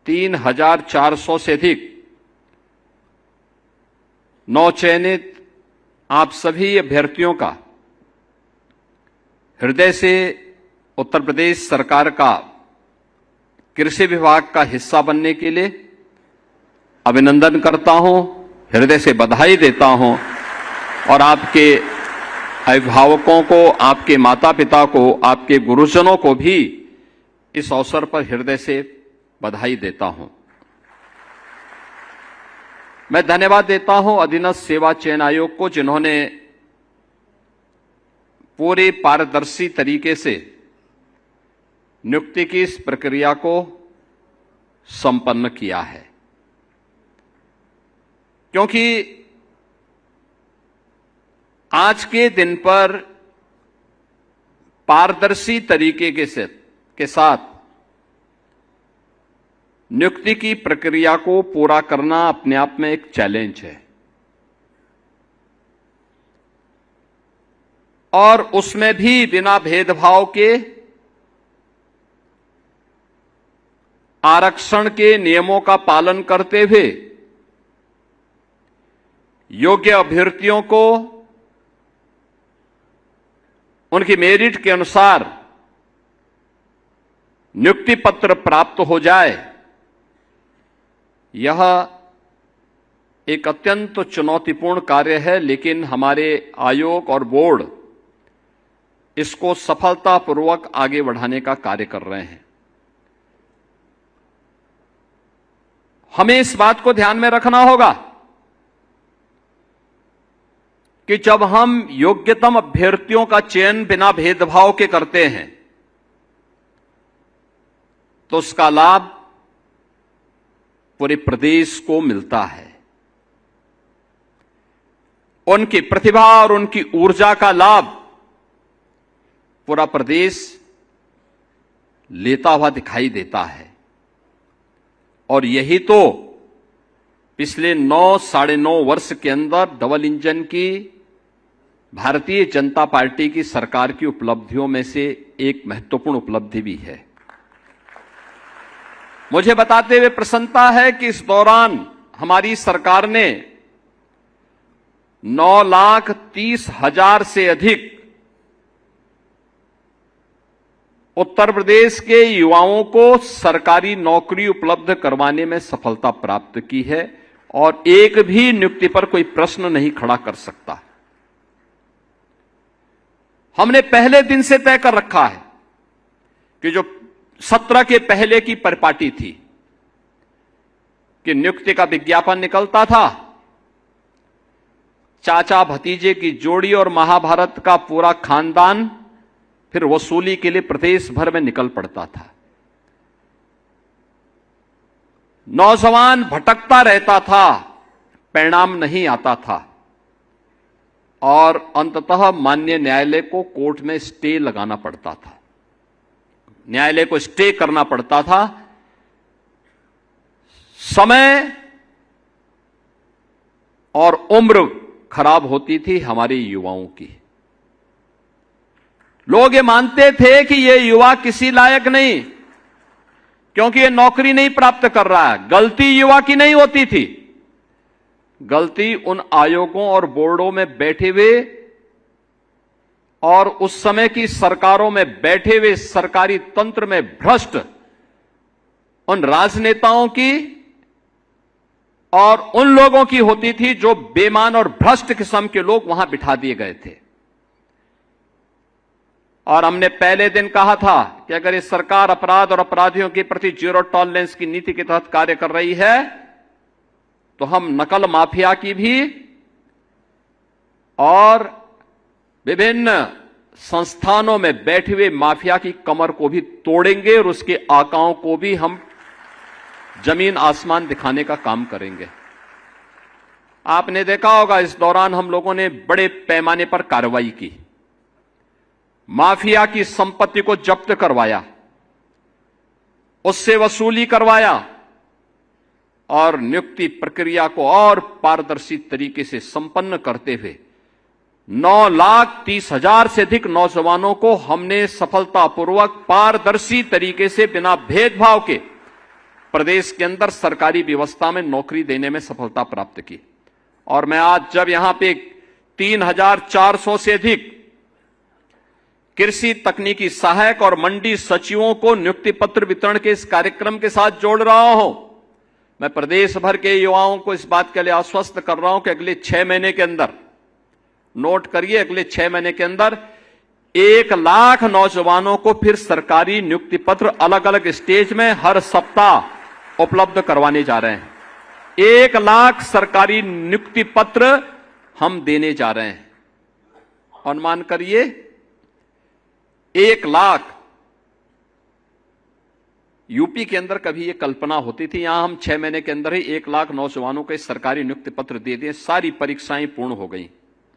3,400 से अधिक नवचयनित आप सभी अभ्यर्थियों का हृदय से उत्तर प्रदेश सरकार का कृषि विभाग का हिस्सा बनने के लिए अभिनंदन करता हूं, हृदय से बधाई देता हूं और आपके अभिभावकों को, आपके माता पिता को, आपके गुरुजनों को भी इस अवसर पर हृदय से बधाई देता हूं। मैं धन्यवाद देता हूं अधीनस्थ सेवा चयन आयोग को, जिन्होंने पूरे पारदर्शी तरीके से नियुक्ति की इस प्रक्रिया को संपन्न किया है। क्योंकि आज के दिन पर पारदर्शी तरीके के साथ नियुक्ति की प्रक्रिया को पूरा करना अपने आप में एक चैलेंज है और उसमें भी बिना भेदभाव के आरक्षण के नियमों का पालन करते हुए योग्य अभ्यर्थियों को उनकी मेरिट के अनुसार नियुक्ति पत्र प्राप्त हो जाए, यह एक अत्यंत चुनौतीपूर्ण कार्य है। लेकिन हमारे आयोग और बोर्ड इसको सफलतापूर्वक आगे बढ़ाने का कार्य कर रहे हैं। हमें इस बात को ध्यान में रखना होगा कि जब हम योग्यतम अभ्यर्थियों का चयन बिना भेदभाव के करते हैं तो उसका लाभ पूरे प्रदेश को मिलता है। उनकी प्रतिभा और उनकी ऊर्जा का लाभ पूरा प्रदेश लेता हुआ दिखाई देता है और यही तो पिछले 9-9.5 वर्ष के अंदर डबल इंजन की भारतीय जनता पार्टी की सरकार की उपलब्धियों में से एक महत्वपूर्ण उपलब्धि भी है। मुझे बताते हुए प्रसन्नता है कि इस दौरान हमारी सरकार ने 9,30,000 से अधिक उत्तर प्रदेश के युवाओं को सरकारी नौकरी उपलब्ध करवाने में सफलता प्राप्त की है और एक भी नियुक्ति पर कोई प्रश्न नहीं खड़ा कर सकता। हमने पहले दिन से तय कर रखा है कि जो 17 के पहले की परिपाटी थी कि नियुक्ति का विज्ञापन निकलता था, चाचा भतीजे की जोड़ी और महाभारत का पूरा खानदान फिर वसूली के लिए प्रदेश भर में निकल पड़ता था। नौजवान भटकता रहता था, परिणाम नहीं आता था और अंततः माननीय न्यायालय को कोर्ट में स्टे लगाना पड़ता था, न्यायालय को स्टे करना पड़ता था। समय और उम्र खराब होती थी हमारे युवाओं की। लोग ये मानते थे कि ये युवा किसी लायक नहीं, क्योंकि ये नौकरी नहीं प्राप्त कर रहा है। गलती युवा की नहीं होती थी, गलती उन आयोगों और बोर्डों में बैठे हुए और उस समय की सरकारों में बैठे हुए सरकारी तंत्र में भ्रष्ट उन राजनेताओं की और उन लोगों की होती थी जो बेईमान और भ्रष्ट किस्म के लोग वहां बिठा दिए गए थे। और हमने पहले दिन कहा था कि अगर ये सरकार अपराध और अपराधियों के प्रति जीरो टॉलरेंस की नीति के तहत कार्य कर रही है तो हम नकल माफिया की भी और विभिन्न संस्थानों में बैठे हुए माफिया की कमर को भी तोड़ेंगे और उसके आकाओं को भी हम जमीन आसमान दिखाने का काम करेंगे। आपने देखा होगा इस दौरान हम लोगों ने बड़े पैमाने पर कार्रवाई की, माफिया की संपत्ति को जब्त करवाया, उससे वसूली करवाया और नियुक्ति प्रक्रिया को और पारदर्शी तरीके से संपन्न करते हुए 9,30,000 से अधिक नौजवानों को हमने सफलतापूर्वक पारदर्शी तरीके से बिना भेदभाव के प्रदेश के अंदर सरकारी व्यवस्था में नौकरी देने में सफलता प्राप्त की। और मैं आज जब यहां पे 3,400 से अधिक कृषि तकनीकी सहायक और मंडी सचिवों को नियुक्ति पत्र वितरण के इस कार्यक्रम के साथ जोड़ रहा हूं, मैं प्रदेश भर के युवाओं को इस बात के लिए आश्वस्त कर रहा हूं कि अगले 6 महीने के अंदर, नोट करिए, अगले 6 महीने के अंदर 1 लाख नौजवानों को फिर सरकारी नियुक्ति पत्र अलग अलग स्टेज में हर सप्ताह उपलब्ध करवाने जा रहे हैं। 1 लाख सरकारी नियुक्ति पत्र हम देने जा रहे हैं। अनुमान करिए 1 लाख। यूपी के अंदर कभी ये कल्पना होती थी, यहां हम 6 महीने के अंदर ही 1 लाख नौजवानों को सरकारी नियुक्ति पत्र दे दिए, सारी परीक्षाएं पूर्ण हो गई।